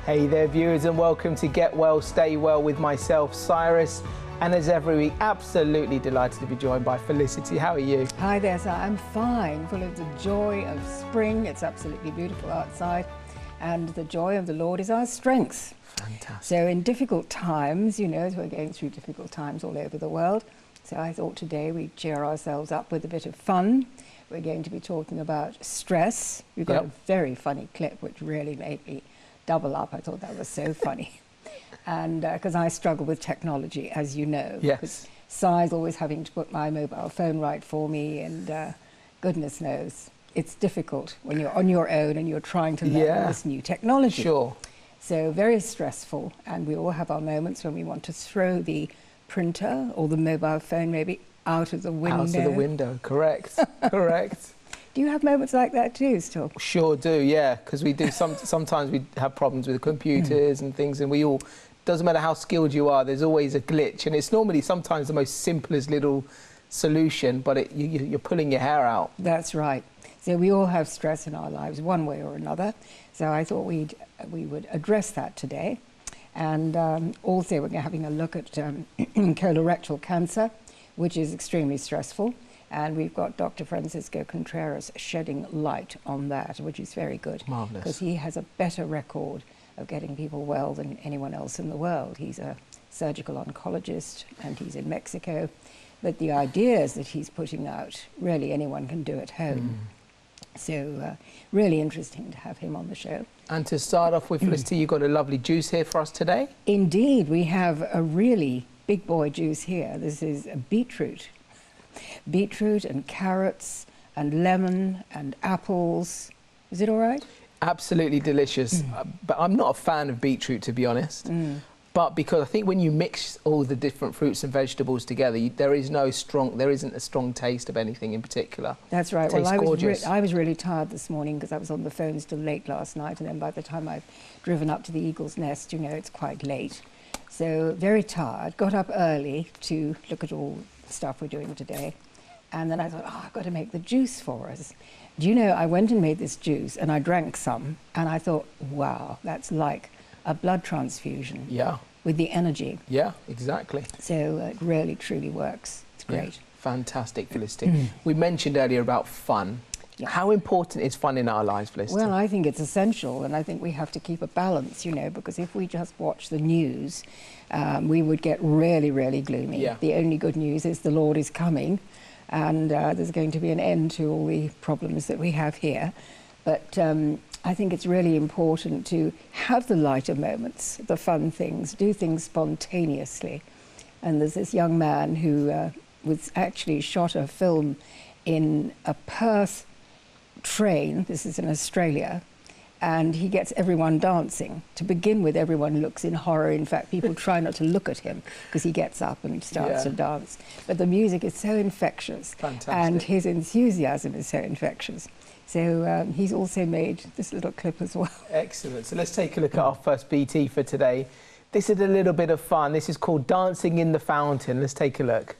Hey there viewers, and welcome to Get Well, Stay Well with myself, Cyrus. And as every week, absolutely delighted to be joined by Felicity. How are you? Hi there, sir. I'm fine, full of the joy of spring. It's absolutely beautiful outside, and the joy of the Lord is our strength. Fantastic. So in difficult times, you know, as we're going through difficult times all over the world, so I thought today we'd cheer ourselves up with a bit of fun. We're going to be talking about stress. We've got a very funny clip which really made me double up. I thought that was so funny. And because I struggle with technology, as you know. Yes. Cy's always having to put my mobile phone right for me, and goodness knows, it's difficult when you're on your own and you're trying to learn this new technology. Sure. So very stressful, and we all have our moments when we want to throw the printer or the mobile phone maybe out of the window. Out of the window, correct, correct. Do you have moments like that too, still? Sure do, yeah, because we do. Sometimes we have problems with computers and things, and we all, doesn't matter how skilled you are, there's always a glitch, and it's normally sometimes the most simplest little solution, but you're pulling your hair out. That's right. So we all have stress in our lives one way or another. So I thought we would address that today. And also we're having a look at colorectal cancer, which is extremely stressful. And we've got Dr. Francisco Contreras shedding light on that, which is very good. Marvellous. Because he has a better record of getting people well than anyone else in the world. He's a surgical oncologist and he's in Mexico. But the ideas that he's putting out, really anyone can do at home. So really interesting to have him on the show. And to start off with, Felicity, you've got a lovely juice here for us today. Indeed, we have a really big boy juice here. This is a beetroot. Beetroot and carrots and lemon and apples. Is it all right? Absolutely delicious. But I'm not a fan of beetroot, to be honest. But because I think when you mix all the different fruits and vegetables together, there isn't a strong taste of anything in particular. That's right. It tastes gorgeous. I was really tired this morning because I was on the phones till late last night, and then by the time I've driven up to the Eagle's Nest, you know, it's quite late. So very tired. Got up early to look at all the stuff we're doing today, and then I thought, oh, I've got to make the juice for us. Do you know, I went and made this juice, and I drank some, and I thought, wow, that's like a blood transfusion. Yeah. With the energy. Yeah, exactly. So it really, truly works. It's great. Yeah. Fantastic, Felicity. We mentioned earlier about fun. Yeah. How important is fun in our lives, Felicity? Well, I think it's essential, and I think we have to keep a balance, you know, because if we just watch the news, we would get really, really gloomy. Yeah. The only good news is the Lord is coming, and there's going to be an end to all the problems that we have here. But I think it's really important to have the lighter moments, the fun things, do things spontaneously. And there's this young man who was actually shot a film in a Perth train, this is in Australia, and he gets everyone dancing. To begin with, everyone looks in horror. In fact, people try not to look at him because he gets up and starts to dance. But the music is so infectious. Fantastic. And his enthusiasm is so infectious. So he's also made this little clip as well. Excellent. So let's take a look at our first BT for today. This is a little bit of fun. This is called Dancing in the Fountain. Let's take a look.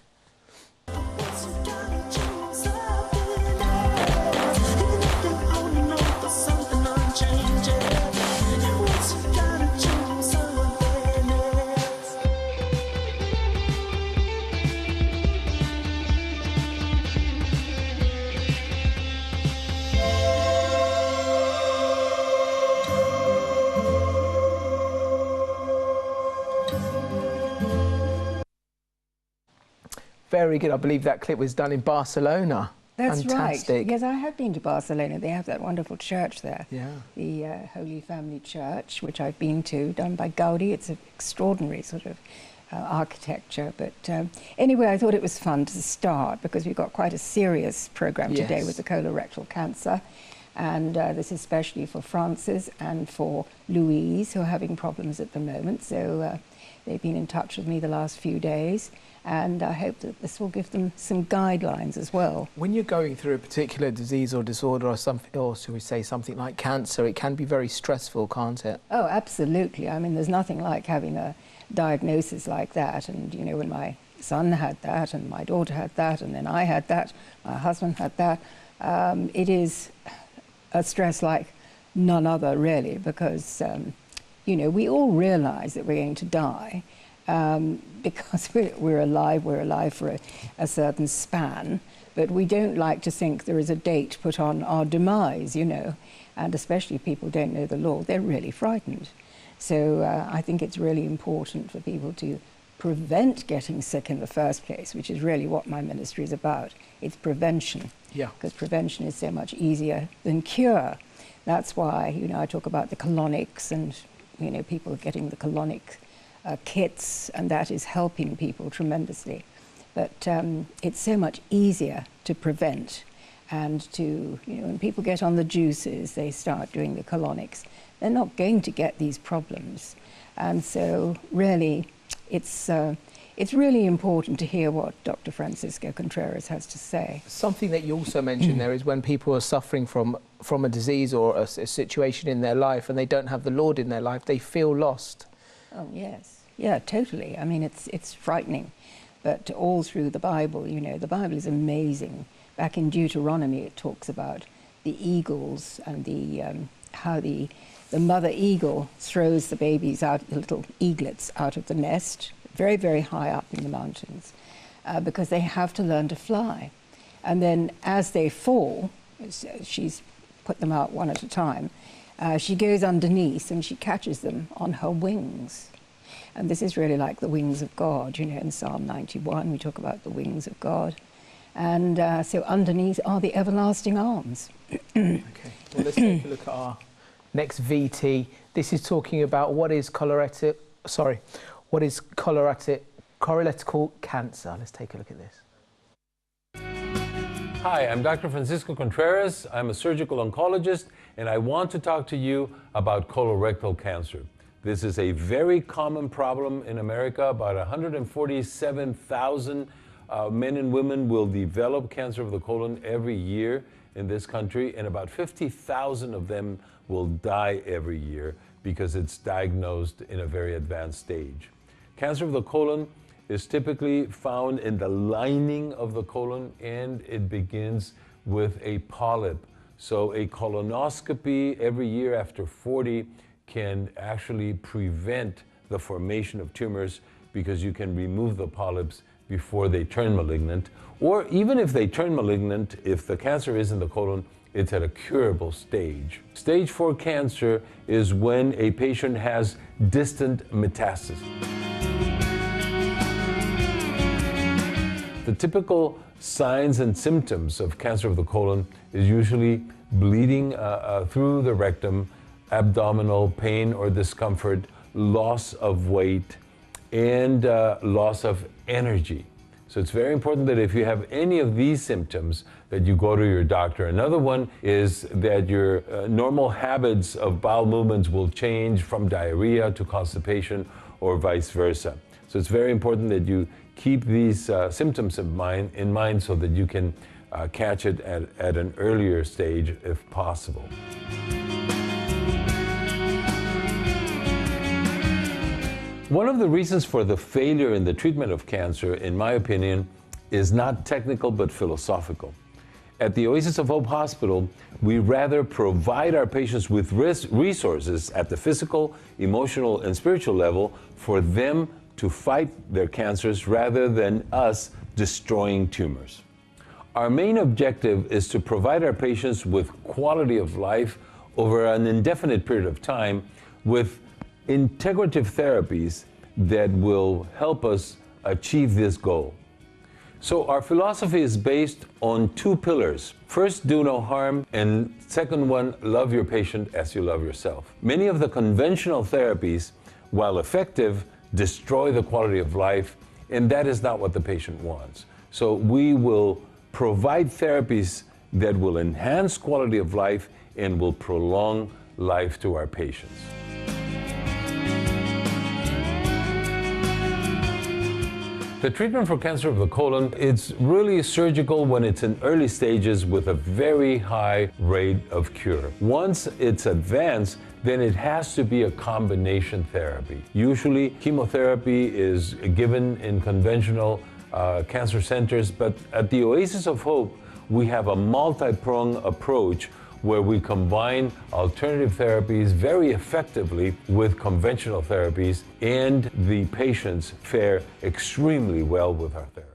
Very good. I believe that clip was done in Barcelona. That's Fantastic. right. Yes, I have been to Barcelona. They have that wonderful church there. Yeah. The Holy Family Church, which I've been to, done by Gaudi. It's an extraordinary sort of architecture. But anyway, I thought it was fun to start because we've got quite a serious program today with the colorectal cancer. And this is especially for Francis and for Louise, who are having problems at the moment. So they've been in touch with me the last few days. And I hope that this will give them some guidelines as well. When you're going through a particular disease or disorder or something, or should we say something like cancer, it can be very stressful, can't it? Oh, absolutely. I mean, there's nothing like having a diagnosis like that. And, you know, when my son had that and my daughter had that and then I had that, my husband had that, it is a stress like none other, really, because you know, we all realize that we're going to die, because we're alive for a certain span, but we don't like to think there is a date put on our demise, you know, and especially if people don't know the Lord, they're really frightened. So I think it's really important for people to prevent getting sick in the first place, which is really what my ministry is about. It's prevention. Yeah. Because prevention is so much easier than cure. That's why, you know, I talk about the colonics and, you know, people getting the colonic kits, and that is helping people tremendously. But it's so much easier to prevent and to, you know, when people get on the juices, they start doing the colonics, they're not going to get these problems. And so really, it's really important to hear what Dr. Francisco Contreras has to say. Something that you also mentioned there is when people are suffering from a disease or a situation in their life and they don't have the Lord in their life, they feel lost. Oh, yes. Yeah, totally. I mean, it's frightening. But all through the Bible, you know, the Bible is amazing. Back in Deuteronomy, it talks about the eagles and how the mother eagle throws the babies out, the little eaglets, out of the nest, very, very high up in the mountains, because they have to learn to fly. And then as they fall, she's put them out one at a time, she goes underneath and she catches them on her wings. And this is really like the wings of God. You know, in Psalm 91, we talk about the wings of God. And so underneath are the everlasting arms. Okay, well, let's take a look at our next VT. This is talking about what is correlatical cancer. Let's take a look at this. Hi, I'm Dr. Francisco Contreras. I'm a surgical oncologist, and I want to talk to you about colorectal cancer. This is a very common problem in America. About 147,000 men and women will develop cancer of the colon every year in this country, and about 50,000 of them will die every year because it's diagnosed in a very advanced stage. Cancer of the colon is typically found in the lining of the colon, and it begins with a polyp. So a colonoscopy every year after 40 can actually prevent the formation of tumors because you can remove the polyps before they turn malignant. Or even if they turn malignant, if the cancer is in the colon, it's at a curable stage. Stage 4 cancer is when a patient has distant metastasis. The typical signs and symptoms of cancer of the colon is usually bleeding through the rectum, abdominal pain or discomfort, loss of weight, and loss of energy. So it's very important that if you have any of these symptoms, that you go to your doctor. Another one is that your normal habits of bowel movements will change from diarrhea to constipation or vice versa. So it's very important that you keep these symptoms in mind so that you can catch it at an earlier stage if possible. One of the reasons for the failure in the treatment of cancer, in my opinion, is not technical but philosophical. At the Oasis of Hope Hospital, we rather provide our patients with resources at the physical, emotional, and spiritual level for them to fight their cancers rather than us destroying tumors. Our main objective is to provide our patients with quality of life over an indefinite period of time with integrative therapies that will help us achieve this goal. So our philosophy is based on 2 pillars. First, do no harm, and second one, love your patient as you love yourself. Many of the conventional therapies, while effective, destroy the quality of life, and that is not what the patient wants. So we will provide therapies that will enhance quality of life and will prolong life to our patients. The treatment for cancer of the colon, it's really surgical when it's in early stages with a very high rate of cure. Once it's advanced, then it has to be a combination therapy. Usually chemotherapy is given in conventional cancer centers, but at the Oasis of Hope, we have a multi-pronged approach where we combine alternative therapies very effectively with conventional therapies, and the patients fare extremely well with our therapy.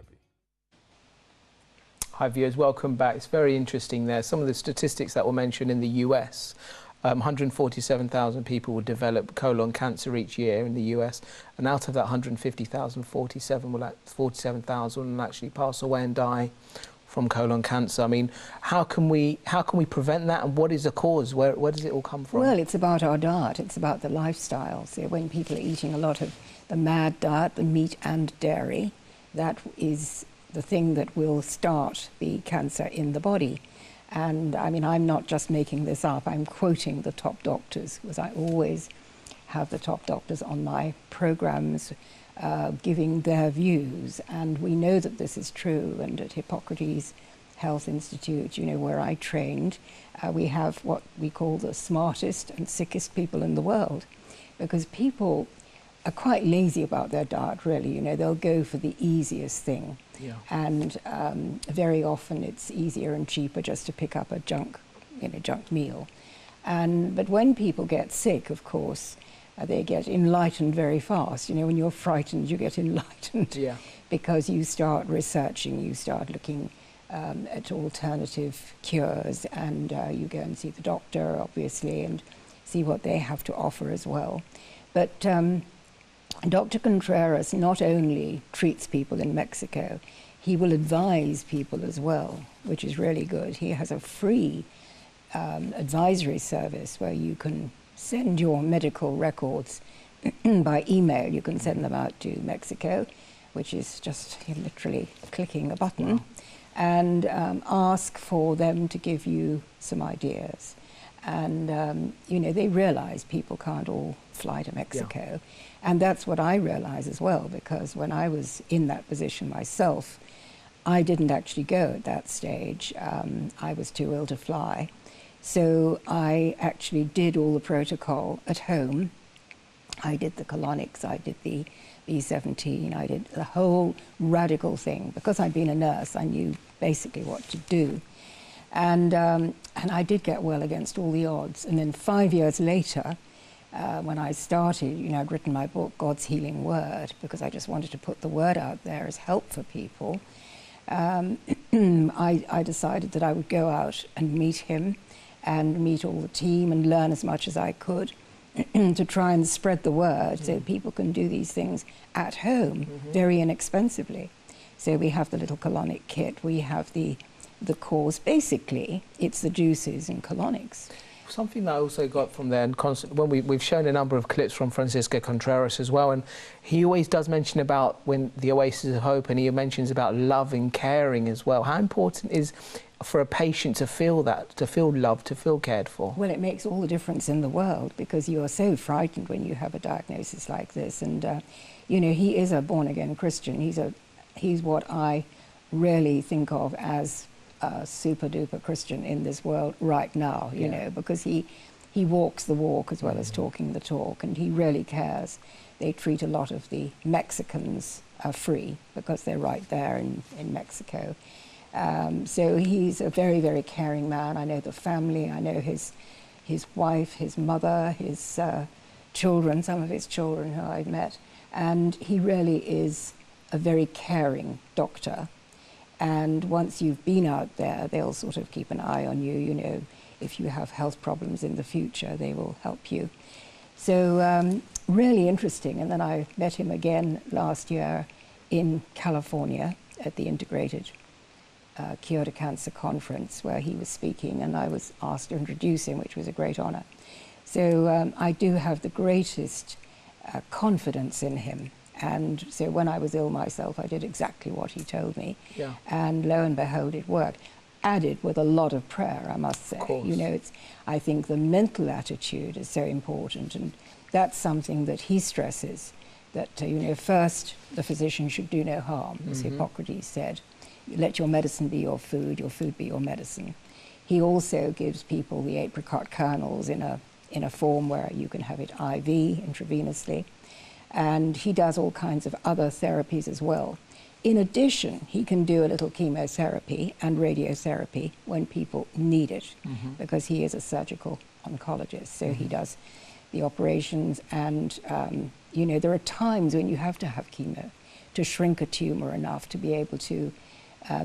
Hi viewers, welcome back. It's very interesting there. Some of the statistics that were mentioned in the US, 147,000 people will develop colon cancer each year in the US, and out of that 150,000, 47,000 will actually pass away and die from colon cancer. I mean, how can we prevent that, and what is the cause? Where does it all come from? Well, it's about our diet. It's about the lifestyle. So when people are eating a lot of the MAD diet, the meat and dairy, that is the thing that will start the cancer in the body. And I mean, I'm not just making this up, I'm quoting the top doctors, because I always have the top doctors on my programs giving their views. And we know that this is true. And at Hippocrates Health Institute, you know, where I trained, we have what we call the smartest and sickest people in the world, because people are quite lazy about their diet, really. You know, they'll go for the easiest thing. Yeah. And very often it's easier and cheaper just to pick up a junk meal. But when people get sick, of course, they get enlightened very fast. You know, when you're frightened, you get enlightened. Yeah. Because you start researching, you start looking at alternative cures, and you go and see the doctor, obviously, and see what they have to offer as well. But Dr. Contreras not only treats people in Mexico, he will advise people as well, which is really good. He has a free advisory service where you can send your medical records by email. You can send them out to Mexico, which is just literally clicking a button. Wow. And ask for them to give you some ideas. And, you know, they realize people can't all fly to Mexico. Yeah. And that's what I realize as well, because when I was in that position myself, I didn't actually go at that stage. I was too ill to fly. So I actually did all the protocol at home. I did the colonics, I did the B17, I did the whole radical thing. Because I'd been a nurse, I knew basically what to do. And I did get well against all the odds. And then 5 years later, when I started, you know, I'd written my book, God's Healing Word, because I just wanted to put the word out there as help for people. I decided that I would go out and meet him and meet all the team and learn as much as I could to try and spread the word so people can do these things at home very inexpensively. So we have the little colonic kit, we have the course. Basically, it's the juices and colonics. Something that I also got from there, and when we've shown a number of clips from Francisco Contreras as well, and he always does mention about when the Oasis of Hope, and he mentions about love and caring as well. How important is for a patient to feel that, to feel loved, to feel cared for? Well, it makes all the difference in the world, because you are so frightened when you have a diagnosis like this. And you know, he is a born-again Christian. He's what I really think of as a super-duper Christian in this world right now, you know, because he walks the walk as well as talking the talk, and he really cares. They treat a lot of the Mexicans free because they're right there in Mexico. So he's a very, very caring man. I know the family, I know his wife, his mother, his children, some of his children who I've met, and he really is a very caring doctor. And once you've been out there, they'll sort of keep an eye on you, you know, if you have health problems in the future, they will help you. So really interesting. And then I met him again last year in California at the Integrated Cure to Cancer Conference, where he was speaking, and I was asked to introduce him, which was a great honor. So I do have the greatest confidence in him. And so when I was ill myself, I did exactly what he told me. Yeah. And lo and behold, it worked. Added with a lot of prayer, I must say. Of course. You know, I think the mental attitude is so important, and that's something that he stresses, that, you know, first, the physician should do no harm, as Hippocrates said. Let your medicine be your food be your medicine. He also gives people the apricot kernels in a form where you can have it IV, intravenously. And he does all kinds of other therapies as well. In addition, he can do a little chemotherapy and radiotherapy when people need it, because he is a surgical oncologist, so he does the operations, and you know, there are times when you have to have chemo to shrink a tumor enough to be able to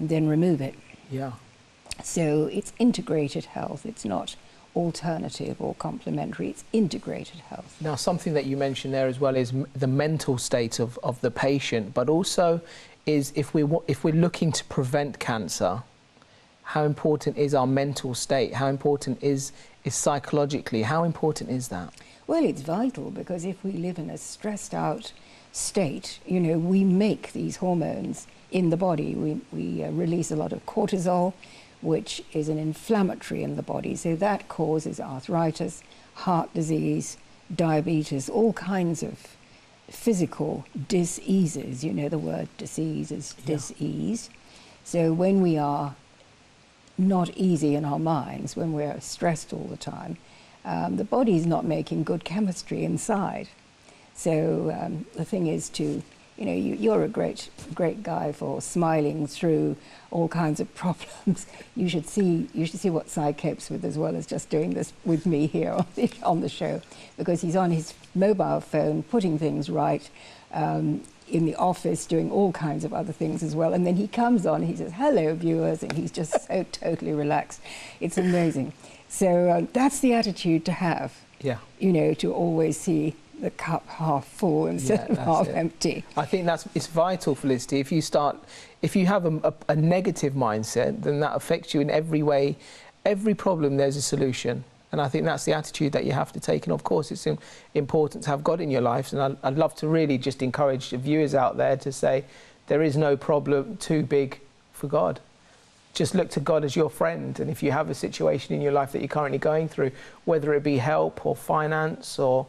then remove it. Yeah. So it's integrated health. It's not alternative or complementary. It's integrated health. Now, something that you mentioned there as well is the mental state of the patient, but also is if we're looking to prevent cancer, how important is our mental state? How important is psychologically? How important is that? Well, it's vital, because if we live in a stressed out state, you know, we make these hormones in the body. We release a lot of cortisol, which is an inflammatory in the body. So that causes arthritis, heart disease, diabetes, all kinds of physical diseases. You know, the word disease is dis-ease. So when we are not easy in our minds, when we're stressed all the time, the body's not making good chemistry inside. So the thing is to, you know, you're a great guy for smiling through all kinds of problems. You should see what Si copes with, as well as just doing this with me here on the show, because he's on his mobile phone putting things right, in the office doing all kinds of other things as well. And then he comes on, he says, "Hello, viewers," and he's just so totally relaxed. It's amazing. So that's the attitude to have. Yeah. You know, to always see the cup half full instead of half empty. I think it's vital, Felicity. If you have a negative mindset, then that affects you in every way. Every problem, there's a solution. And I think that's the attitude that you have to take. And of course, it's important to have God in your life. And I'd love to really just encourage the viewers out there to say, there is no problem too big for God. Just look to God as your friend. And if you have a situation in your life that you're currently going through, whether it be help or finance or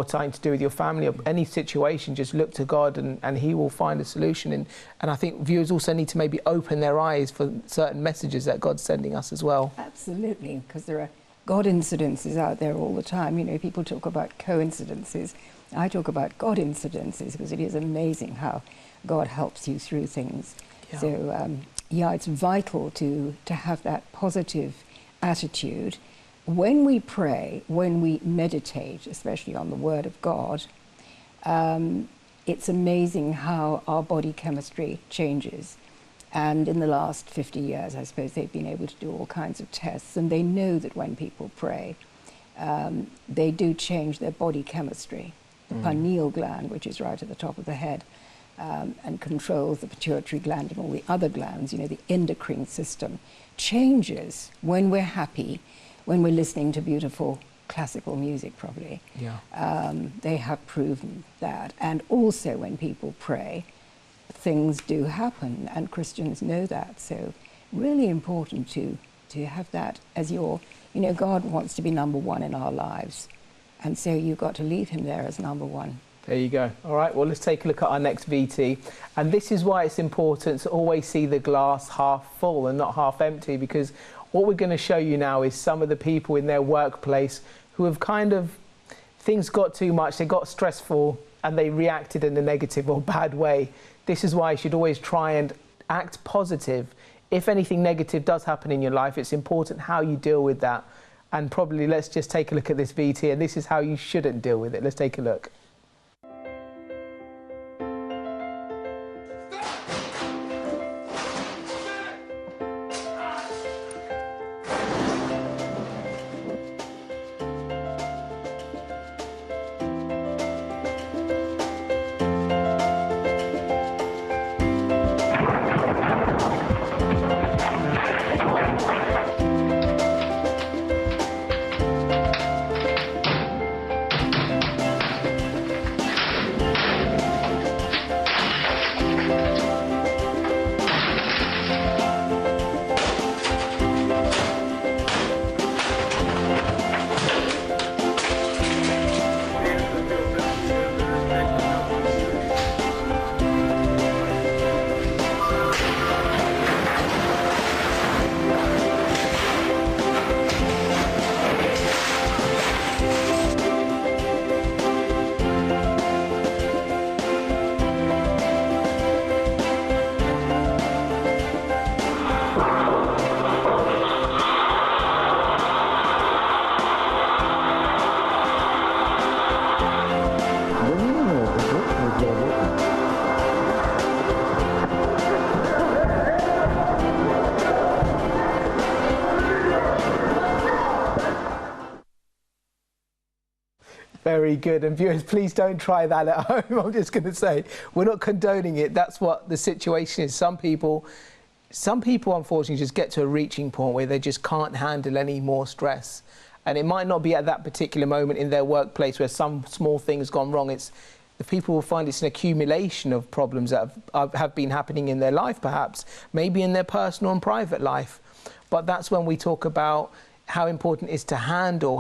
something to do with your family or any situation, just look to God and he will find a solution. And I think viewers also need to maybe open their eyes for certain messages that God's sending us as well. Absolutely, because there are God incidences out there all the time. You know, people talk about coincidences. I talk about God incidences, because it is amazing how God helps you through things. Yeah. So, yeah, it's vital to have that positive attitude. When we pray, when we meditate, especially on the Word of God, it's amazing how our body chemistry changes. And in the last 50 years, I suppose, they've been able to do all kinds of tests, and they know that when people pray, they do change their body chemistry. The pineal gland, which is right at the top of the head, and controls the pituitary gland and all the other glands, you know, the endocrine system, changes when we're happy, when we're listening to beautiful classical music, probably. Yeah. They have proven that. And also when people pray, things do happen, and Christians know that. So really important to have that as your, you know, God wants to be number one in our lives. And so you've got to leave him there as number one. There you go. All right, well, let's take a look at our next VT. And this is why it's important to always see the glass half full and not half empty, because what we're going to show you now is some of the people in their workplace who have kind of, things got too much, they got stressful, and they reacted in a negative or bad way. This is why you should always try and act positive. If anything negative does happen in your life, it's important how you deal with that. And probably let's just take a look at this VT, and this is how you shouldn't deal with it. Let's take a look. Very good. And viewers, please don't try that at home. I'm just going to say, we're not condoning it. That's what the situation is. Some people, unfortunately, just get to a reaching point where they just can't handle any more stress. And it might not be at that particular moment in their workplace where some small thing's gone wrong. It's the people will find it's an accumulation of problems that have been happening in their life, perhaps, maybe in their personal and private life. But that's when we talk about how important it is to handle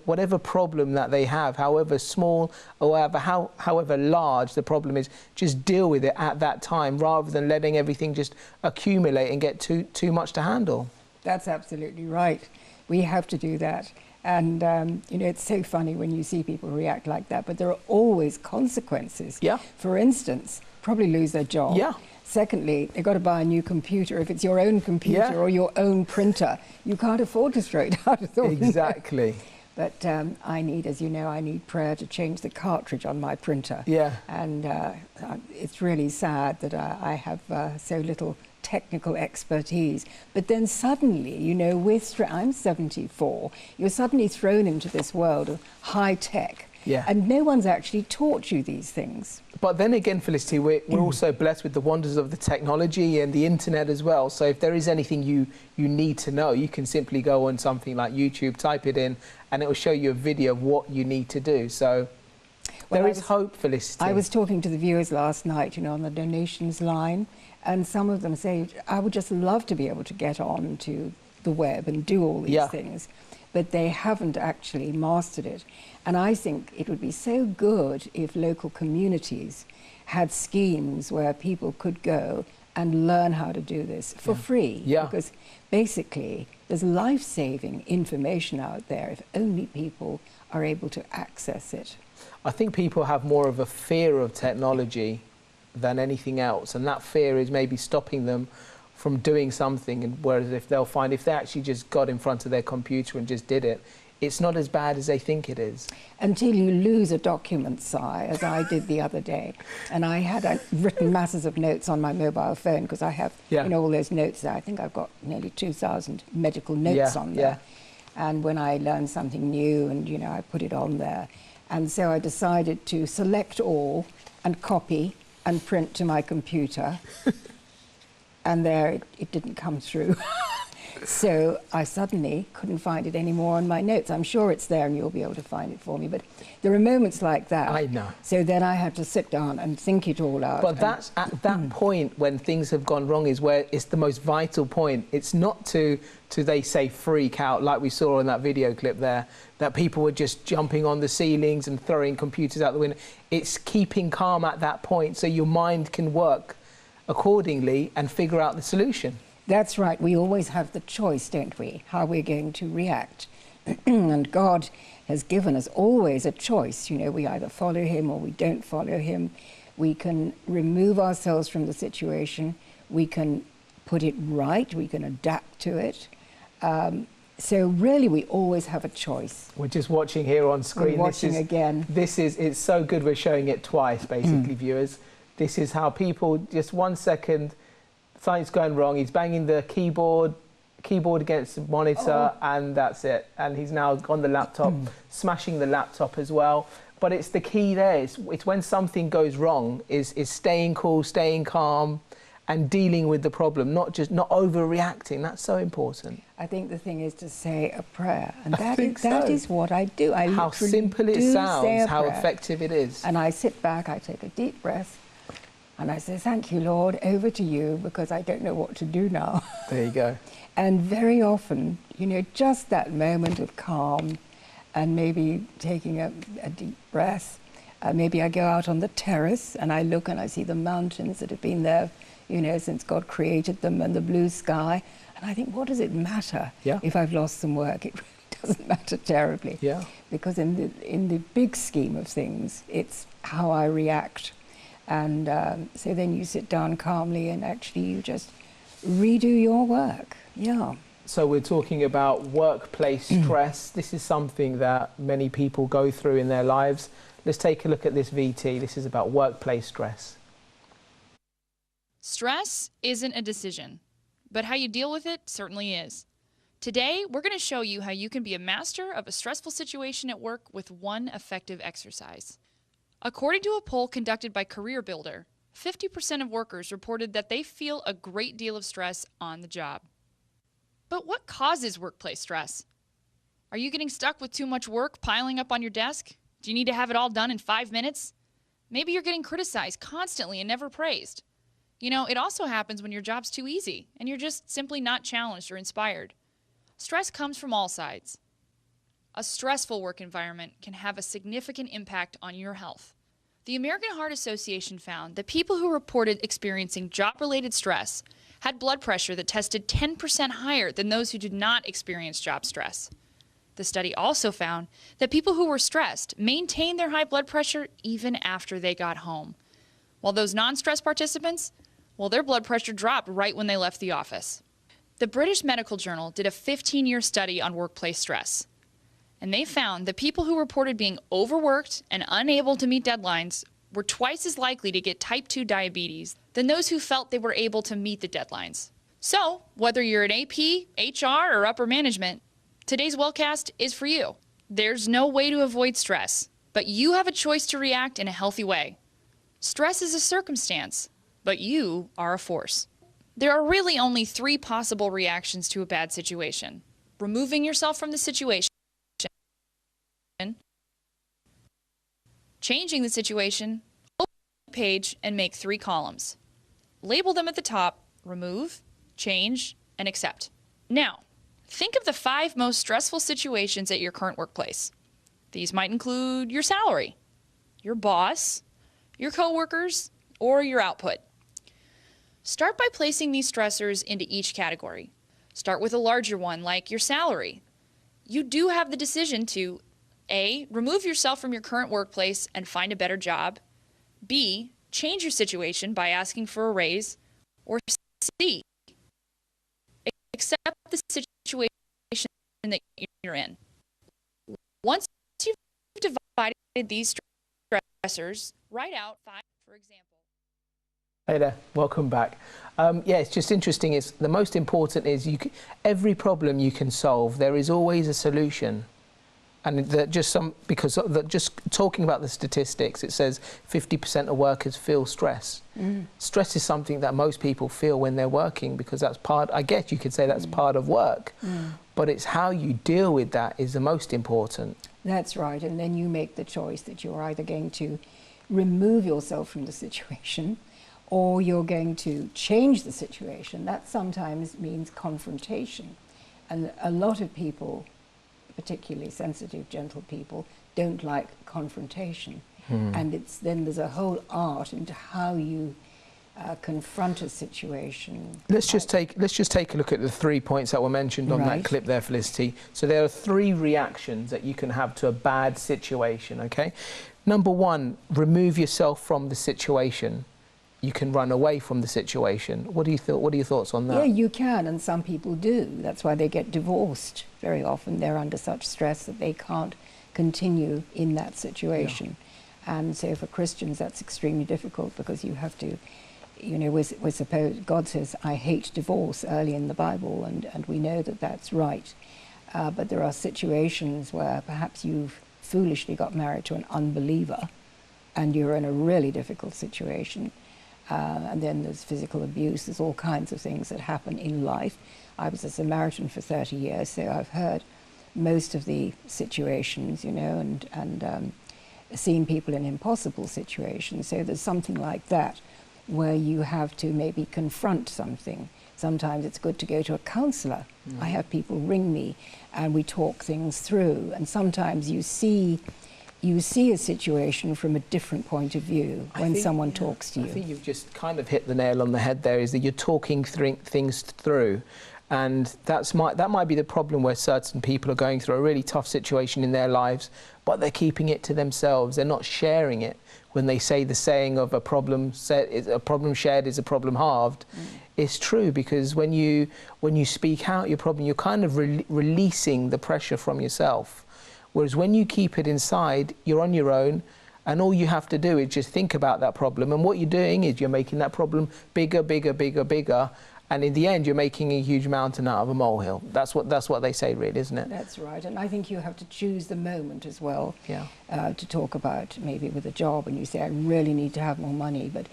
whatever problem that they have, however small or however large the problem is, just deal with it at that time rather than letting everything just accumulate and get too much to handle. That's absolutely right. We have to do that. And, you know, it's so funny when you see people react like that, but there are always consequences. Yeah. For instance, probably lose their job. Yeah. Secondly, they've got to buy a new computer. If it's your own computer or your own printer, you can't afford to throw it out of the window. Exactly. But I need, as you know, I need prayer to change the cartridge on my printer. Yeah. And it's really sad that I have so little technical expertise. But then suddenly, you know, I'm 74, you're suddenly thrown into this world of high tech. Yeah. And no one's actually taught you these things. But then again, Felicity, we're also blessed with the wonders of the technology and the internet as well. So if there is anything you need to know, you can simply go on something like YouTube, type it in, and it will show you a video of what you need to do. So there is hope, Felicity. I was talking to the viewers last night, you know, on the donations line, and some of them say, I would just love to be able to get on to the web and do all these things, but they haven't actually mastered it. And I think it would be so good if local communities had schemes where people could go and learn how to do this for free. Yeah. Because basically, there's life-saving information out there if only people are able to access it. I think people have more of a fear of technology than anything else, and that fear is maybe stopping them from doing something. And whereas if they actually just got in front of their computer and just did it, it's not as bad as they think it is. Until you lose a document, Si, as I did the other day. And I had written masses of notes on my mobile phone because I have you know, all those notes there. I think I've got nearly 2,000 medical notes on there. And when I learn something new, and you know, I put it on there. And so I decided to select all and copy and print to my computer. And there it didn't come through. So I suddenly couldn't find it anymore on my notes. I'm sure it's there and you'll be able to find it for me. But there are moments like that. I know. So then I had to sit down and think it all out. But that's at that point when things have gone wrong is where it's the most vital point. It's not to they say freak out like we saw in that video clip there, that people were just jumping on the ceilings and throwing computers out the window. It's keeping calm at that point so your mind can work accordingly and figure out the solution. That's right. We always have the choice, don't we, how we're going to react. And God has given us always a choice. You know, we either follow him or we don't follow him. We can remove ourselves from the situation. We can put it right. We can adapt to it. So really, we always have a choice. We're just watching here on screen. We're watching again. It's so good we're showing it twice, basically, viewers. This is how people, just 1 second, something's going wrong. He's banging the keyboard against the monitor, and that's it. And he's now on the laptop, smashing the laptop as well. But it's the key there. It's when something goes wrong, is staying cool, staying calm, and dealing with the problem, not overreacting. That's so important. I think the thing is to say a prayer, and that is what I do. How simple it sounds, how effective it is. And I sit back, I take a deep breath, and I say, thank you, Lord, over to you, because I don't know what to do now. There you go. And very often, you know, just that moment of calm and maybe taking a deep breath. Maybe I go out on the terrace and I look and I see the mountains that have been there, you know, since God created them, and the blue sky. And I think, what does it matter if I've lost some work? It really doesn't matter terribly. Yeah. Because in the big scheme of things, it's how I react. And so then you sit down calmly and actually you just redo your work. Yeah. So we're talking about workplace stress. This is something that many people go through in their lives. Let's take a look at this VT. This is about workplace stress. Stress isn't a decision, but how you deal with it certainly is. Today, we're going to show you how you can be a master of a stressful situation at work with one effective exercise. According to a poll conducted by CareerBuilder, 50% of workers reported that they feel a great deal of stress on the job. But what causes workplace stress? Are you getting stuck with too much work piling up on your desk? Do you need to have it all done in 5 minutes? Maybe you're getting criticized constantly and never praised. You know, it also happens when your job's too easy and you're just simply not challenged or inspired. Stress comes from all sides. A stressful work environment can have a significant impact on your health. The American Heart Association found that people who reported experiencing job-related stress had blood pressure that tested 10% higher than those who did not experience job stress. The study also found that people who were stressed maintained their high blood pressure even after they got home, while those non-stress participants, well, their blood pressure dropped right when they left the office. The British Medical Journal did a 15-year study on workplace stress, and they found that people who reported being overworked and unable to meet deadlines were twice as likely to get type 2 diabetes than those who felt they were able to meet the deadlines. So, whether you're an AP, HR, or upper management, today's wellcast is for you. There's no way to avoid stress, but you have a choice to react in a healthy way. Stress is a circumstance, but you are a force. There are really only 3 possible reactions to a bad situation: removing yourself from the situation, changing the situation, open the page and make 3 columns. Label them at the top: remove, change, and accept. Now, think of the 5 most stressful situations at your current workplace. These might include your salary, your boss, your coworkers, or your output. Start by placing these stressors into each category. Start with a larger one, like your salary. You do have the decision to A, remove yourself from your current workplace and find a better job, B, change your situation by asking for a raise, or C, accept the situation that you're in. Once you've divided these stressors, write out 5, for example. Hey there, welcome back. Yeah, it's just interesting. It's the most important is every problem you can solve, there is always a solution. And just talking about the statistics, it says 50% of workers feel stress. Stress is something that most people feel when they're working, because that's part, I guess you could say that's part of work. But it's how you deal with that is the most important. That's right, and then you make the choice that you're either going to remove yourself from the situation or you're going to change the situation. That sometimes means confrontation. And a lot of people, particularly sensitive, gentle people, don't like confrontation. And then there's a whole art into how you confront a situation. Let's just take a look at the 3 points that were mentioned on that clip there, Felicity. So there are 3 reactions that you can have to a bad situation, okay? Number 1, remove yourself from the situation. You can run away from the situation. What are your thoughts on that? Yeah, you can, and some people do. That's why they get divorced. Very often they're under such stress that they can't continue in that situation. And so for Christians that's extremely difficult, because you have to, you know, we're supposed, God says, I hate divorce early in the Bible, and we know that that's right. But there are situations where perhaps you've foolishly got married to an unbeliever and you're in a really difficult situation. And then there's physical abuse, there's all kinds of things that happen in life. I was a Samaritan for 30 years, so I've heard most of the situations, you know, and seen people in impossible situations. So there's something like that where you have to maybe confront something. Sometimes it's good to go to a counsellor. I have people ring me and we talk things through, and sometimes you see a situation from a different point of view when someone talks to you. I think you've just kind of hit the nail on the head there, is that you're talking things through. And that might be the problem, where certain people are going through a really tough situation in their lives, but they're keeping it to themselves. They're not sharing it. When they say the saying of a problem shared is a problem halved, it's true, because when you speak out your problem, you're kind of releasing the pressure from yourself. Whereas when you keep it inside, you're on your own, and all you have to do is just think about that problem. And what you're doing is you're making that problem bigger, bigger, bigger, bigger, And in the end, you're making a huge mountain out of a molehill. That's what they say, really, isn't it? That's right. And I think you have to choose the moment as well. Yeah. To talk about maybe with a job, and you say, I really need to have more money, but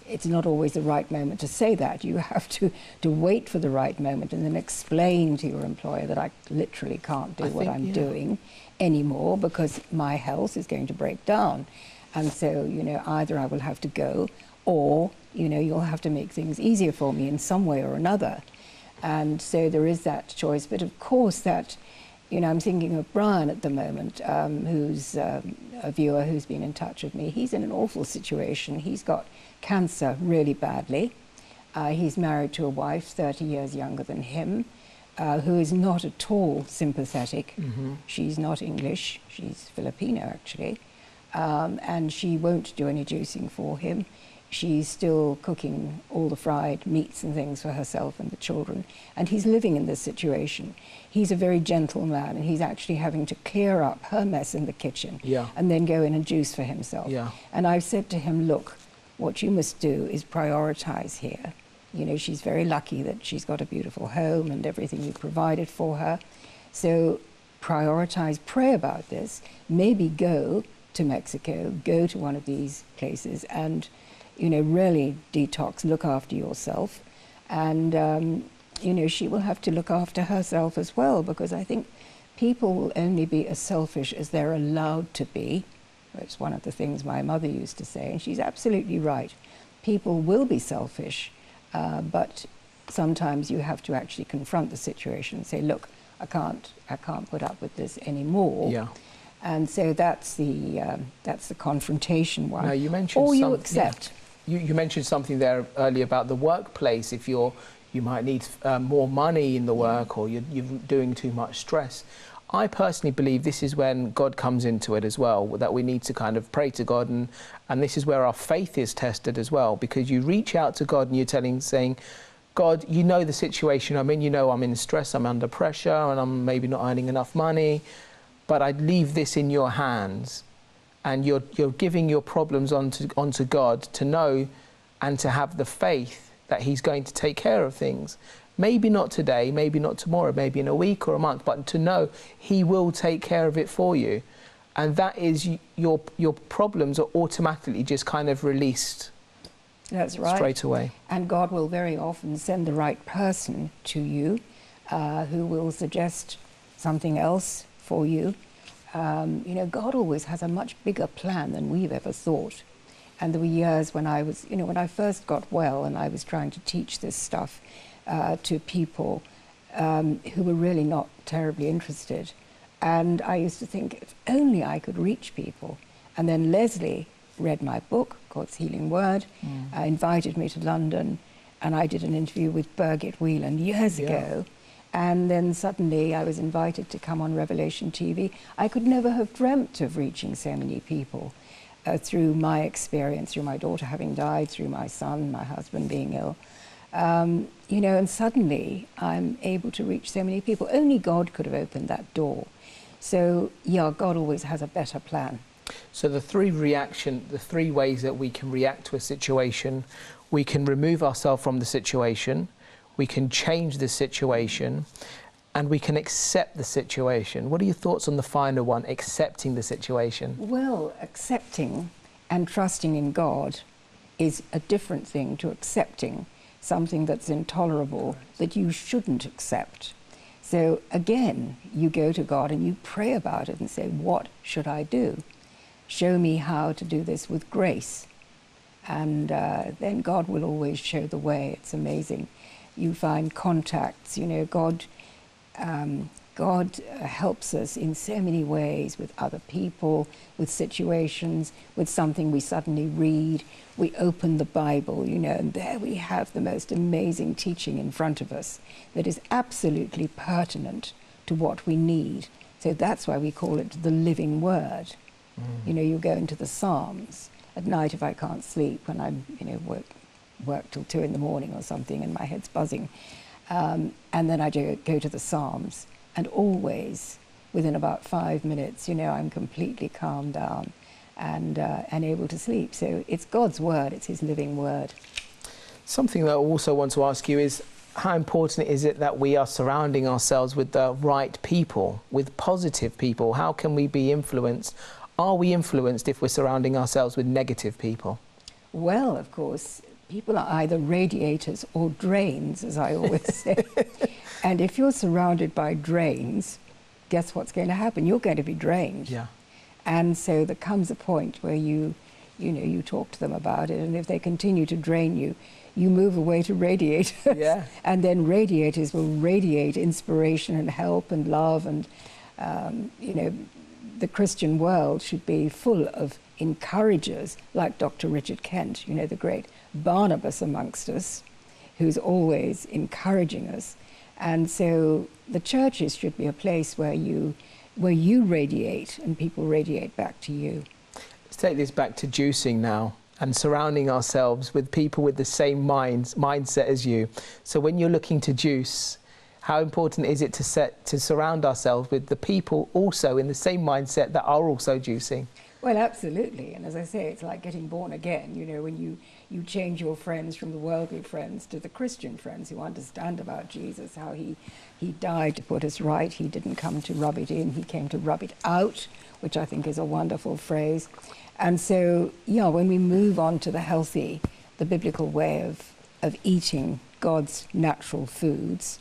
it's not always the right moment to say that. You have to wait for the right moment and then explain to your employer that I literally can't do what I'm doing anymore because my health is going to break down. And so, you know, either I will have to go, or, you know, you'll have to make things easier for me in some way or another. And so there is that choice. But of course that, you know, I'm thinking of Brian at the moment, who's a viewer who's been in touch with me. He's in an awful situation. He's got cancer really badly. He's married to a wife 30 years younger than him, who is not at all sympathetic. She's not English, she's Filipino actually. And she won't do any juicing for him. She's still cooking all the fried meats and things for herself and the children. And he's living in this situation. He's a very gentle man, and he's actually having to clear up her mess in the kitchen and then go in and juice for himself. And I've said to him, look, what you must do is prioritize here. You know, she's very lucky that she's got a beautiful home and everything you've provided for her. So prioritize, pray about this, maybe go to Mexico, go to one of these places and, you know, really detox, look after yourself. And, you know, she will have to look after herself as well, because I think people will only be as selfish as they're allowed to be. It's one of the things my mother used to say, and she's absolutely right. People will be selfish, but sometimes you have to actually confront the situation and say, look, I can't put up with this anymore. And so that's the confrontation one. Now, you mentioned or you accept. You mentioned something there earlier about the workplace. If you might need more money in the work, or you're doing too much stress. I personally believe this is when God comes into it as well, that we need to kind of pray to God, and this is where our faith is tested as well, because you reach out to God and you're saying, God, you know the situation I'm in, you know I'm in stress, I'm under pressure, and I'm maybe not earning enough money, but I leave this in your hands. And you're giving your problems onto God to know and to have the faith that he's going to take care of things. Maybe not today, maybe not tomorrow, maybe in a week or a month, but to know he will take care of it for you. And that is your problems are automatically just kind of released. That's right. Straight away. And God will very often send the right person to you who will suggest something else for you. You know, God always has a much bigger plan than we've ever thought. And there were years when I was, you know, when I first got well and I was trying to teach this stuff to people who were really not terribly interested. And I used to think, if only I could reach people. And then Leslie read my book, God's Healing Word, invited me to London, and I did an interview with Corbin-Wheeler years ago. And then suddenly I was invited to come on Revelation TV. I could never have dreamt of reaching so many people through my experience, through my daughter having died, through my son, my husband being ill. You know, and suddenly I'm able to reach so many people. Only God could have opened that door. So, yeah, God always has a better plan. So the three ways that we can react to a situation: we can remove ourselves from the situation, we can change the situation, and we can accept the situation. What are your thoughts on the final one, accepting the situation? Well, accepting and trusting in God is a different thing to accepting something that's intolerable that you shouldn't accept. So again, you go to God and you pray about it and say, what should I do? Show me how to do this with grace. And then God will always show the way. It's amazing. You find contacts, you know, God helps us in so many ways, with other people, with situations, with something we suddenly read. We open the Bible, you know, and there we have the most amazing teaching in front of us that is absolutely pertinent to what we need. So that's why we call it the living word. You know, you go into the Psalms at night if I can't sleep, when I'm, you know, work till 2 in the morning or something and my head's buzzing. And then I go to the Psalms, and always within about 5 minutes, you know, I'm completely calmed down and able to sleep. So it's God's word, it's his living word. Something that I also want to ask you is, how important is it that we are surrounding ourselves with the right people, with positive people? How can we be influenced? Are we influenced if we're surrounding ourselves with negative people? Well, of course, people are either radiators or drains, as I always say. And if you're surrounded by drains, guess what's going to happen? You're going to be drained. Yeah. And so there comes a point where you talk to them about it, and if they continue to drain you, you move away to radiators. Yeah. And then radiators will radiate inspiration and help and love, and the Christian world should be full of encouragers like Dr. Richard Kent, the great Barnabas amongst us, who's always encouraging us. And so the churches should be a place where you radiate and people radiate back to you. Let's take this back to juicing now, and surrounding ourselves with people with the same mindset as you. So when you're looking to juice, how important is it to surround ourselves with the people also in the same mindset that are also juicing? Well, absolutely. And as I say, it's like getting born again. When you change your friends from the worldly friends to the Christian friends who understand about Jesus, how he died to put us right. He didn't come to rub it in, he came to rub it out, which I think is a wonderful phrase. And so, when we move on to the biblical way of eating God's natural foods,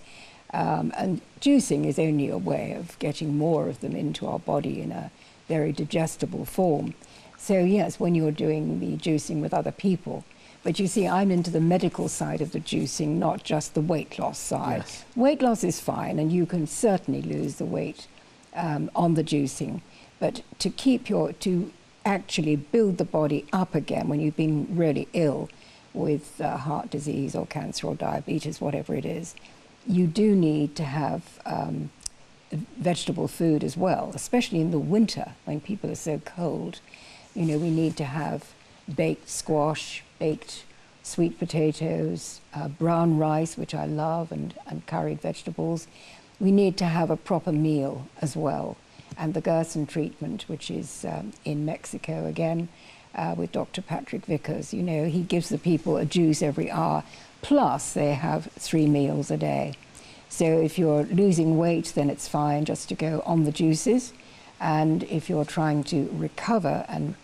and juicing is only a way of getting more of them into our body in a very digestible form. So yes, when you're doing the juicing with other people, but you see, I'm into the medical side of the juicing, not just the weight loss side. Yes. Weight loss is fine, and you can certainly lose the weight on the juicing, but to actually build the body up again when you've been really ill with heart disease or cancer or diabetes, whatever it is, you do need to have vegetable food as well, especially in the winter when people are so cold. We need to have baked squash, baked sweet potatoes, brown rice, which I love, and curried vegetables. We need to have a proper meal as well. And the Gerson treatment, which is in Mexico again, with Dr. Patrick Vickers, he gives the people a juice every hour, plus they have 3 meals a day. So if you're losing weight, then it's fine just to go on the juices. And if you're trying to recover and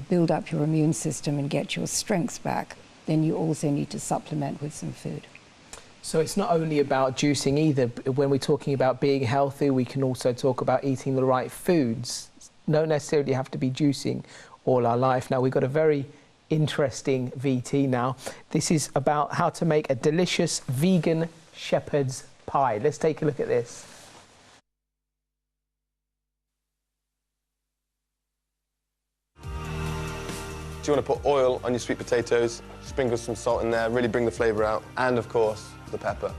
build up your immune system and get your strength back, then you also need to supplement with some food. So it's not only about juicing either. When we're talking about being healthy, we can also talk about eating the right foods. Don't necessarily have to be juicing all our life. Now, we've got a very interesting VT now. This is about how to make a delicious vegan shepherd's pie. Let's take a look at this. Do you want to put oil on your sweet potatoes, sprinkle some salt in there, really bring the flavour out, and of course, the pepper.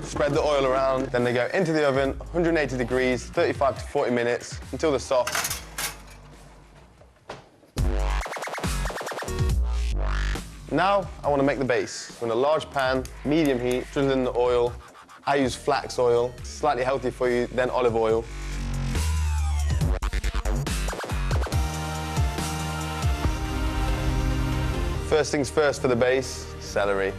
Spread the oil around, then they go into the oven, 180 degrees, 35 to 40 minutes, until they're soft. Now, I want to make the base. In a large pan, medium heat, drizzle in the oil. I use flax oil, slightly healthy for you, then olive oil. First things first for the base, celery.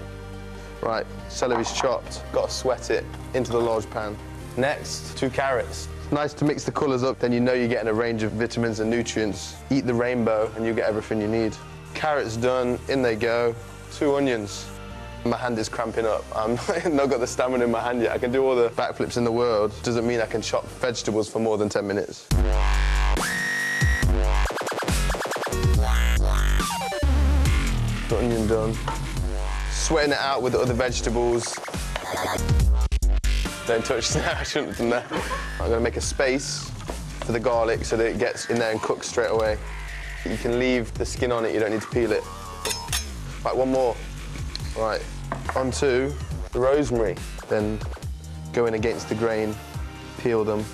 Right, celery's chopped. Got to sweat it into the large pan. Next, 2 carrots. Nice to mix the colours up, then you know you're getting a range of vitamins and nutrients. Eat the rainbow and you get everything you need. Carrots done, in they go. 2 onions. My hand is cramping up. I'm not got the stamina in my hand yet. I can do all the backflips in the world. Doesn't mean I can chop vegetables for more than 10 minutes. The onion done. Sweating it out with the other vegetables. Don't touch that, I shouldn't have done that. I'm gonna make a space for the garlic so that it gets in there and cooks straight away. You can leave the skin on it, you don't need to peel it. Right, one more. Right, onto the rosemary. Then go in against the grain, peel them.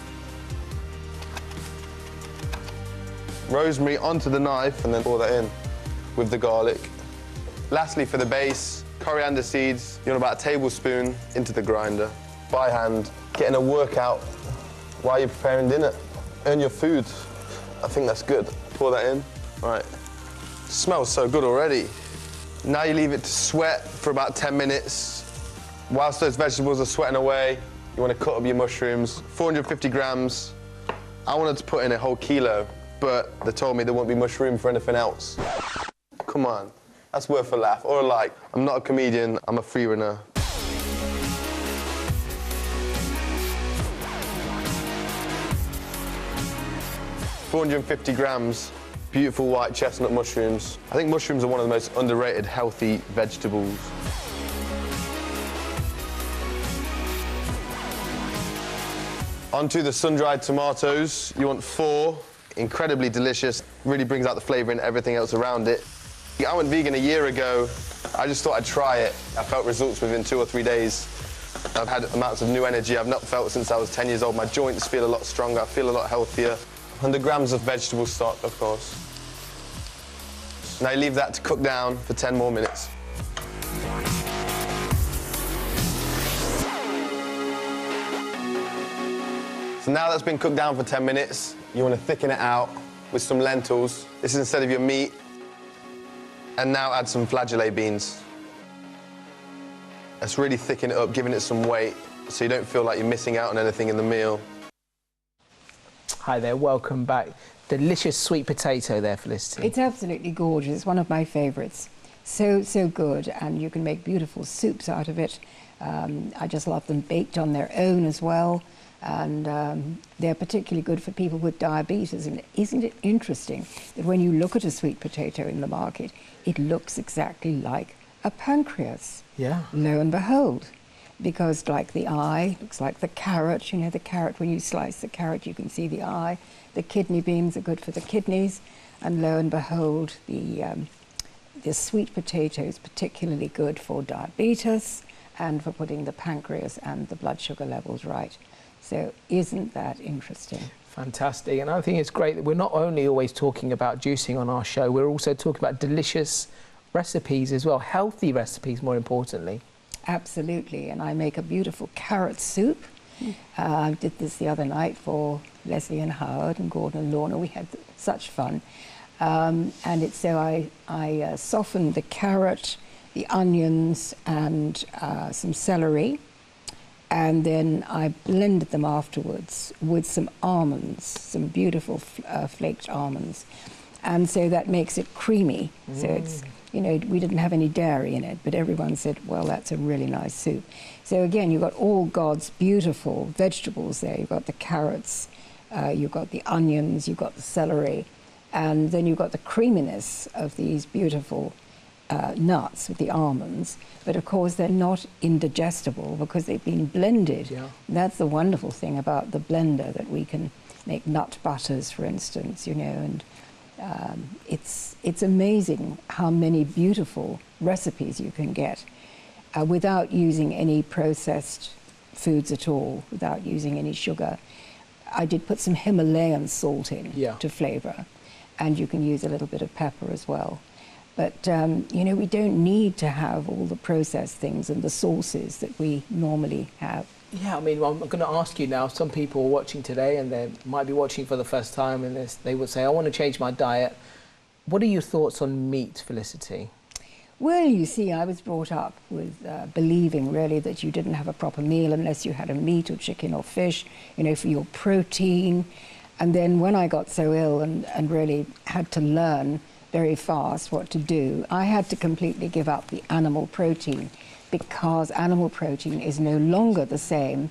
Rosemary onto the knife and then pour that in with the garlic. Lastly, for the base, coriander seeds. You want about a tablespoon into the grinder. By hand, getting a workout while you're preparing dinner. Earn your food. I think that's good. Pour that in. Right. Smells so good already. Now you leave it to sweat for about 10 minutes. Whilst those vegetables are sweating away, you want to cut up your mushrooms. 450 grams. I wanted to put in a whole kilo, but they told me there won't be much room for anything else. Come on, that's worth a laugh or a like. I'm not a comedian, I'm a free runner. $450 grams, beautiful white chestnut mushrooms. I think mushrooms are one of the most underrated healthy vegetables. Onto the sun-dried tomatoes. You want 4, incredibly delicious, really brings out the flavour and everything else around it. I went vegan a year ago. I just thought I'd try it. I felt results within 2 or 3 days. I've had amounts of new energy I've not felt since I was 10 years old. My joints feel a lot stronger, I feel a lot healthier. 100 grams of vegetable stock, of course. Now you leave that to cook down for 10 more minutes. So now that's been cooked down for 10 minutes, you want to thicken it out with some lentils. This is instead of your meat. And now add some flageolet beans. Let's really thicken it up, giving it some weight, so you don't feel like you're missing out on anything in the meal. Hi there, welcome back. Delicious sweet potato there, Felicity. It's absolutely gorgeous. It's one of my favourites. So good, and you can make beautiful soups out of it. I just love them baked on their own as well. And they're particularly good for people with diabetes. And isn't it interesting that when you look at a sweet potato in the market, it looks exactly like a pancreas? Yeah. Lo and behold, because like the eye, looks like the carrot. You know, the carrot, when you slice the carrot, you can see the eye. The kidney beans are good for the kidneys. And lo and behold, the sweet potato is particularly good for diabetes and for putting the pancreas and the blood sugar levels right. So isn't that interesting? Fantastic. And I think it's great that we're not only always talking about juicing on our show, we're also talking about delicious recipes as well, healthy recipes more importantly. Absolutely. And I make a beautiful carrot soup. I did this the other night for Leslie and Howard and Gordon and Lorna. We had such fun. And it's so I softened the carrot, the onions and some celery. And then I blended them afterwards with some almonds, some beautiful flaked almonds. And so that makes it creamy. So it's, you know, we didn't have any dairy in it, but everyone said, well, that's a really nice soup. So again, you've got all God's beautiful vegetables there. You've got the carrots, you've got the onions, you've got the celery, and then you've got the creaminess of these beautiful nuts with the almonds, but of course they're not indigestible because they've been blended. Yeah. That's the wonderful thing about the blender, that we can make nut butters, for instance, you know, and it's amazing how many beautiful recipes you can get without using any processed foods at all, without using any sugar. I did put some Himalayan salt in to flavour, and you can use a little bit of pepper as well. But, you know, we don't need to have all the processed things and the sauces that we normally have. Yeah, I mean, I'm going to ask you now, some people are watching today and they might be watching for the first time and they would say, I want to change my diet. What are your thoughts on meat, Felicity? Well, you see, I was brought up with believing really that you didn't have a proper meal unless you had a meat or chicken or fish, you know, for your protein. And then when I got so ill and really had to learn very fast what to do, I had to completely give up the animal protein, because animal protein is no longer the same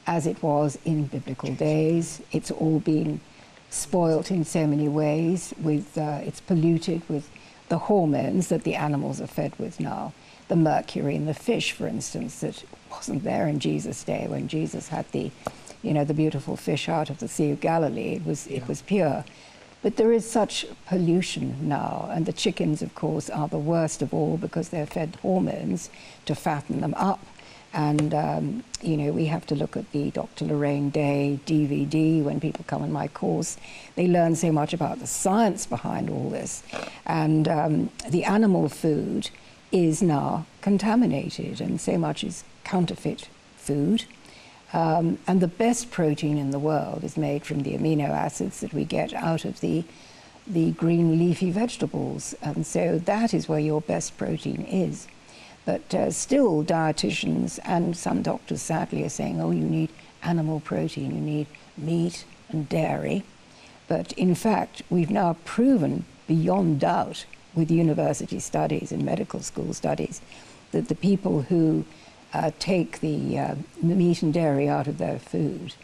as it was in biblical days. It's all been spoilt in so many ways. It's polluted with the hormones that the animals are fed with now. The mercury in the fish, for instance, that wasn't there in Jesus' day when Jesus had the beautiful fish out of the Sea of Galilee. It was pure. But there is such pollution now, and the chickens, of course, are the worst of all because they're fed hormones to fatten them up. And, you know, we have to look at the Dr. Lorraine Day DVD when people come on my course. They learn so much about the science behind all this. And the animal food is now contaminated, and so much is counterfeit food. And the best protein in the world is made from the amino acids that we get out of the the green leafy vegetables, and so that is where your best protein is. But still, dietitians and some doctors sadly are saying, oh, you need animal protein, you need meat and dairy. But in fact, we've now proven beyond doubt with university studies and medical school studies that the people who take the meat and dairy out of their food,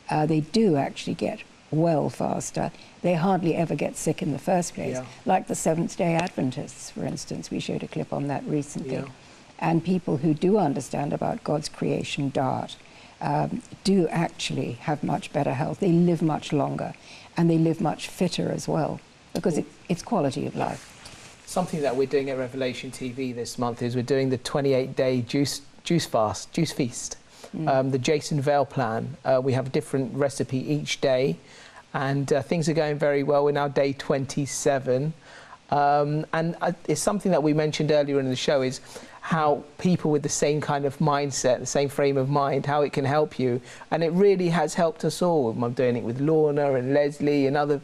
they do actually get well faster. They hardly ever get sick in the first place. Yeah. Like the Seventh-day Adventists, for instance. We showed a clip on that recently. Yeah. And people who do understand about God's creation diet do actually have much better health. They live much longer, and they live much fitter as well, because it's quality of life. Something that we're doing at Revelation TV this month is we're doing the 28-day juice feast. The Jason Vale plan. We have a different recipe each day, and things are going very well. We're now day 27. And it's something that we mentioned earlier in the show, is how people with the same kind of mindset, the same frame of mind, how it can help you. And it really has helped us all. I'm doing it with Lorna and Leslie and other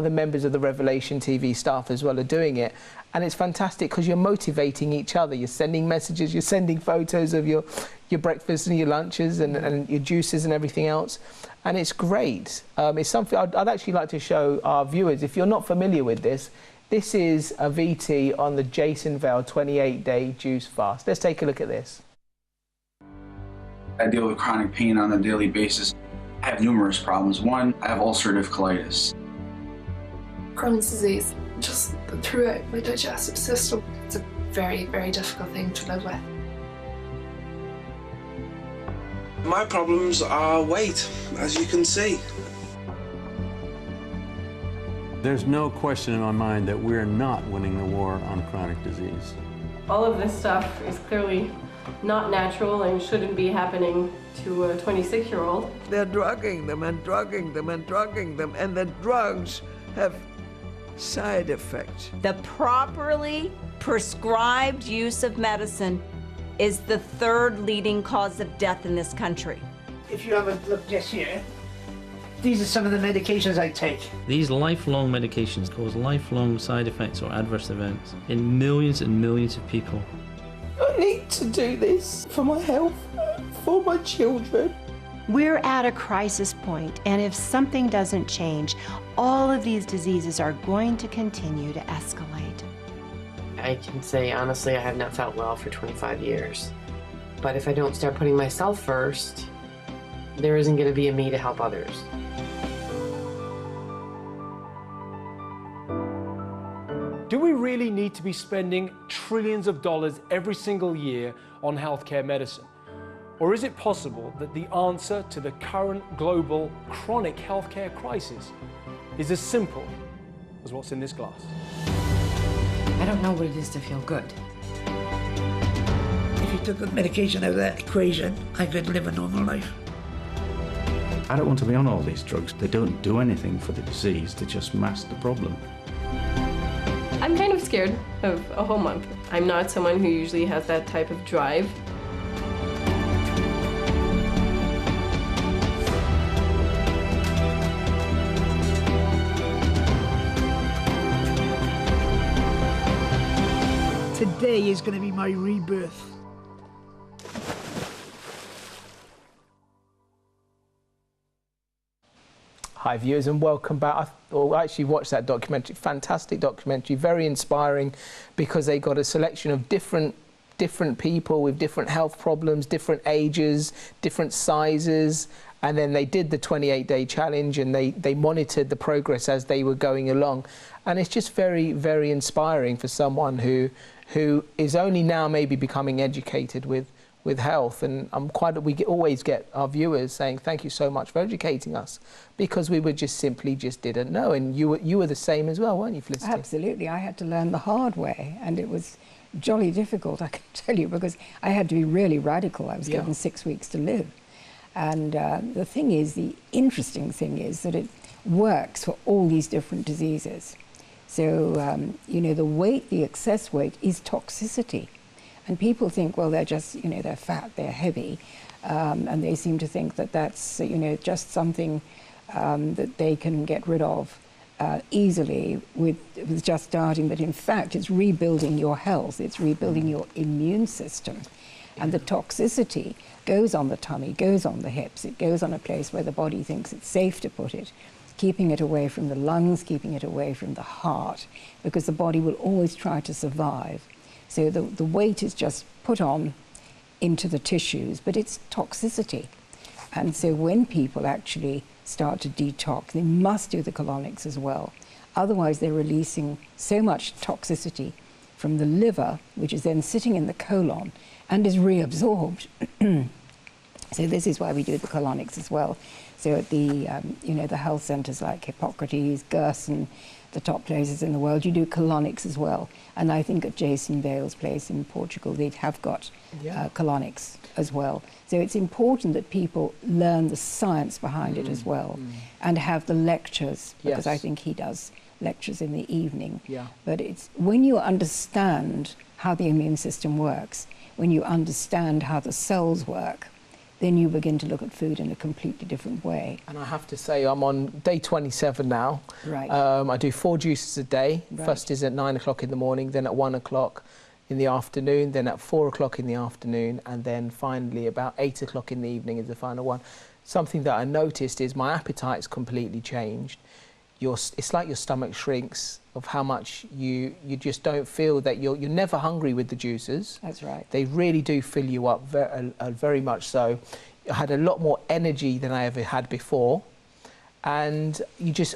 members of the Revelation TV staff as well are doing it. And it's fantastic because you're motivating each other. You're sending messages, you're sending photos of your breakfasts and your lunches and your juices and everything else. And it's great. It's something I'd actually like to show our viewers. If you're not familiar with this, this is a VT on the Jason Vale 28-day juice fast. Let's take a look at this. I deal with chronic pain on a daily basis. I have numerous problems. One, I have ulcerative colitis. Crohn's disease, just throughout my digestive system. It's a very, very difficult thing to live with. My problems are weight, as you can see. There's no question in my mind that we're not winning the war on chronic disease. All of this stuff is clearly not natural and shouldn't be happening to a 26-year-old. They're drugging them and drugging them and drugging them, and the drugs have side effects. The properly prescribed use of medicine is the third leading cause of death in this country. If you haven't looked this year, these are some of the medications I take. These lifelong medications cause lifelong side effects or adverse events in millions and millions of people. I need to do this for my health, for my children. We're at a crisis point, and if something doesn't change, all of these diseases are going to continue to escalate. I can say honestly, I have not felt well for 25 years. But if I don't start putting myself first, there isn't going to be a me to help others. Do we really need to be spending trillions of dollars every single year on healthcare medicine? Or is it possible that the answer to the current global chronic healthcare crisis is as simple as what's in this glass? I don't know what it is to feel good. If you took the medication out of that equation, I could live a normal life. I don't want to be on all these drugs. They don't do anything for the disease, they just mask the problem. I'm kind of scared of a whole month. I'm not someone who usually has that type of drive. Today is going to be my rebirth. Hi viewers, and welcome back. I actually watched that documentary, fantastic documentary, very inspiring, because they got a selection of different people with different health problems, different ages, different sizes, and then they did the 28-day challenge, and they monitored the progress as they were going along. And it's just very, very inspiring for someone who is only now maybe becoming educated with health. And we always get our viewers saying, thank you so much for educating us, because we simply didn't know. And you were the same as well, weren't you, Felicity? Absolutely. I had to learn the hard way, and it was jolly difficult, I can tell you, because I had to be really radical. I was given 6 weeks to live. And the interesting thing is that it works for all these different diseases. So, the excess weight is toxicity. And people think, well, they're just, they're fat, they're heavy, and they seem to think that that's, just something that they can get rid of. easily with just starting, but in fact it's rebuilding your health, it's rebuilding your immune system. And the toxicity goes on the tummy, goes on the hips, it goes on a place where the body thinks it's safe to put it, keeping it away from the lungs, keeping it away from the heart, because the body will always try to survive. So the weight is just put on into the tissues, but it's toxicity. And so when people actually start to detox, they must do the colonics as well. Otherwise they're releasing so much toxicity from the liver, which is then sitting in the colon and is reabsorbed. So this is why we do the colonics as well. So at the, the health centres like Hippocrates, Gerson, the top places in the world, you do colonics as well. And I think at Jason Bale's place in Portugal, they have got colonics as well. So it's important that people learn the science behind it as well, and have the lectures, because I think he does lectures in the evening. But it's when you understand how the immune system works, when you understand how the cells work, then you begin to look at food in a completely different way. And I have to say, I'm on day 27 now. Right. I do 4 juices a day. Right. First is at 9 o'clock in the morning, then at 1 o'clock in the afternoon, then at 4 o'clock in the afternoon, and then finally about 8 o'clock in the evening is the final one. Something that I noticed is my appetite's completely changed. It's like your stomach shrinks of how much you just don't feel that you're never hungry with the juices. That's right. They really do fill you up very much so. I had a lot more energy than I ever had before, and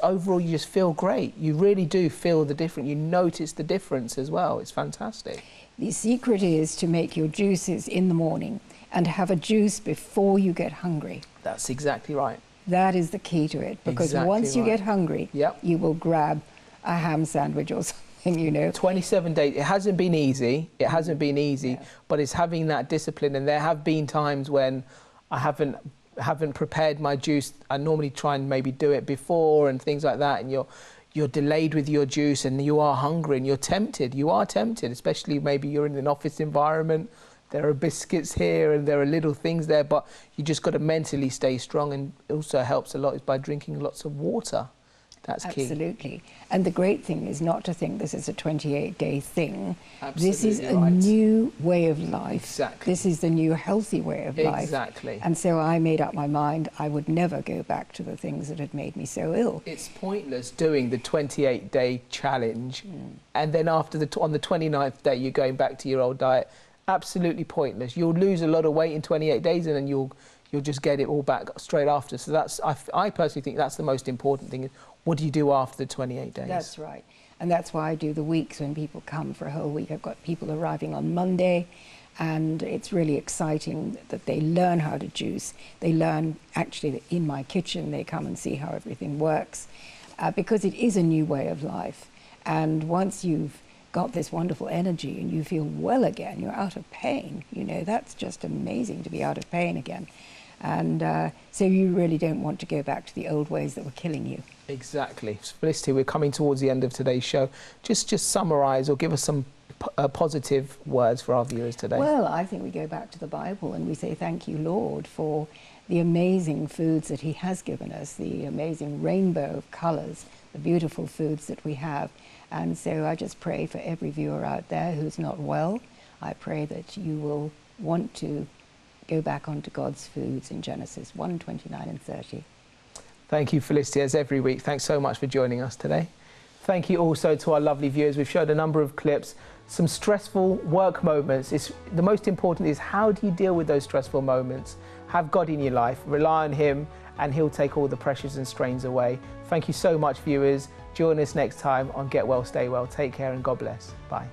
overall you just feel great. You really do feel the difference. You notice the difference as well. It's fantastic. The secret is to make your juices in the morning and have a juice before you get hungry. That's exactly right. That is the key to it, because once you get hungry, you will grab a ham sandwich or something, 27 days. It hasn't been easy. It hasn't been easy, but it's having that discipline. And there have been times when I haven't prepared my juice. I normally try and maybe do it before and things like that, and you're delayed with your juice and you are hungry and you're tempted. You are tempted, especially maybe you're in an office environment. There are biscuits here and there are little things there, but you just got to mentally stay strong, and it also helps a lot is by drinking lots of water. That's key. Absolutely. And the great thing is not to think this is a 28-day thing. Absolutely this is a right. new way of life. Exactly. This is the new healthy way of life. Exactly. And so I made up my mind I would never go back to the things that had made me so ill. It's pointless doing the 28-day challenge and then on the 29th day you're going back to your old diet. Absolutely pointless. You'll lose a lot of weight in 28 days and then you'll just get it all back straight after. So I personally think that's the most important thing. What do you do after the 28 days? That's right. And that's why I do the weeks when people come for a whole week. I've got people arriving on Monday, and it's really exciting that they learn how to juice. They learn actually in my kitchen, they come and see how everything works, because it is a new way of life. And once you've got this wonderful energy and you feel well again, you're out of pain, that's just amazing to be out of pain again. And so you really don't want to go back to the old ways that were killing you. Exactly. Felicity, we're coming towards the end of today's show. Just summarise or give us some positive words for our viewers today. Well, I think we go back to the Bible and we say thank you, Lord, for the amazing foods that he has given us, the amazing rainbow of colours, the beautiful foods that we have. And so I just pray for every viewer out there who's not well. I pray that you will want to go back onto God's foods in Genesis 1:29 and 30. Thank you, Felicity, as every week. Thanks so much for joining us today. Thank you also to our lovely viewers. We've showed a number of clips, some stressful work moments. The most important is, how do you deal with those stressful moments? Have God in your life, rely on him, and he'll take all the pressures and strains away. Thank you so much, viewers. Join us next time on Get Well, Stay Well. Take care and God bless. Bye.